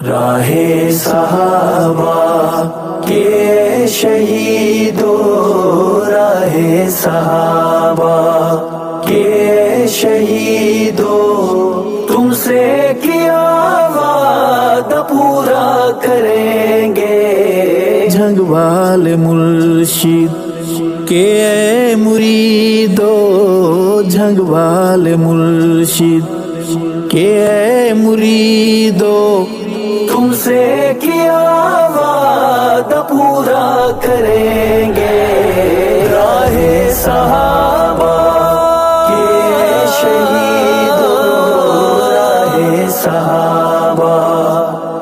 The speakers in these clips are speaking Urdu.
راہ صحابہ کے شہیدو، راہ صحابہ کے شہیدو، تم سے کیا وعدہ پورا کریں گے؟ جھنگ والے مرشد کے اے مریدو، جھنگ والے مرشد کے اے مریدو، تم سے کیا وعدہ پورا کریں گے؟ راہ صحابہ کے شہیدو، راہ صحابہ،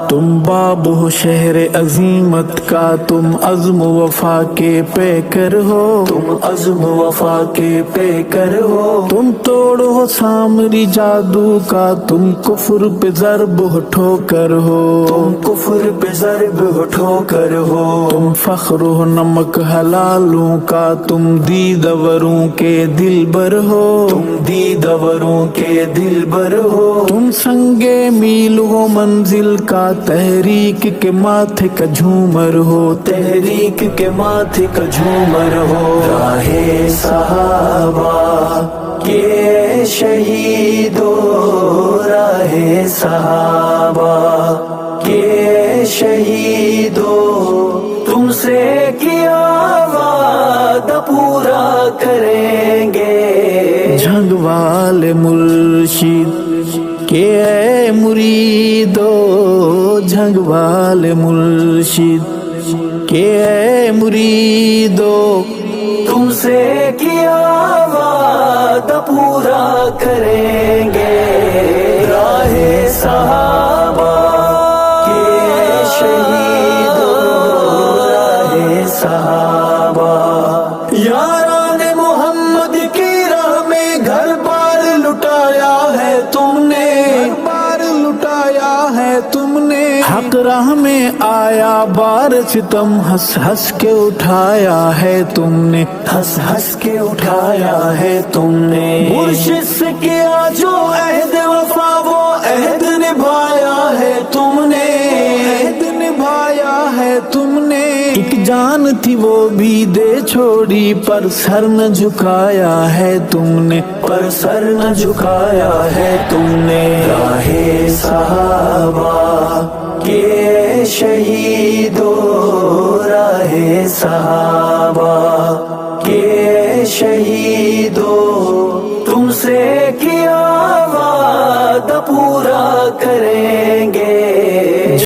تم باب ہو شہر عظیمت کا، تم عزم و وفا کے پیکر ہو، تم عزم وفا کے پیکر ہو، تم توڑ ہو سامری جادو کا، تم کفر پہ ضرب ہو ٹھوکر ہو، تم کفر پہ ضرب ٹھوکر ہو، تم فخر ہو نمک حلالوں کا، تم دیدوروں کے دلبر ہو، تم دیدوروں کے دلبر ہو، تم سنگے میل ہو منزل کا، تحریک کے ماتھے کا جھومر ہو، تحریک کے ماتھے کا جھومر ہو، راہ صحابہ کے شہیدو، راہ صحابہ کے شہیدو، تم سے کیا وعدہ پورا کریں گے؟ جھنگ والے مرشد کے اے مریدو، جھنگ والے مرشد کے اے مریدو، تم سے کیا وعدہ پورا کریں گے؟ راہ صحابہ کے شہیدو، راہ صحابہ، یاران محمد کی راہ میں گھر بار لٹایا ہے تم نے، بار لٹایا ہے تم نے، حق راہ میں آیا بار ستم، ہنس ہنس کے اٹھایا ہے تم نے، ہنس ہنس کے اٹھایا ہے تم نے، مرشد سے کیا جو عہد وفا وہ عہد نبھایا ہے تم نے، عہد نبھایا ہے تم نے، ایک جان تھی وہ بھی دے چھوڑی، پر سر نہ جھکایا ہے تم نے، پر سر نہ جھکایا ہے تم نے، راہ صحابہ کے شہیدو، راہ صحابہ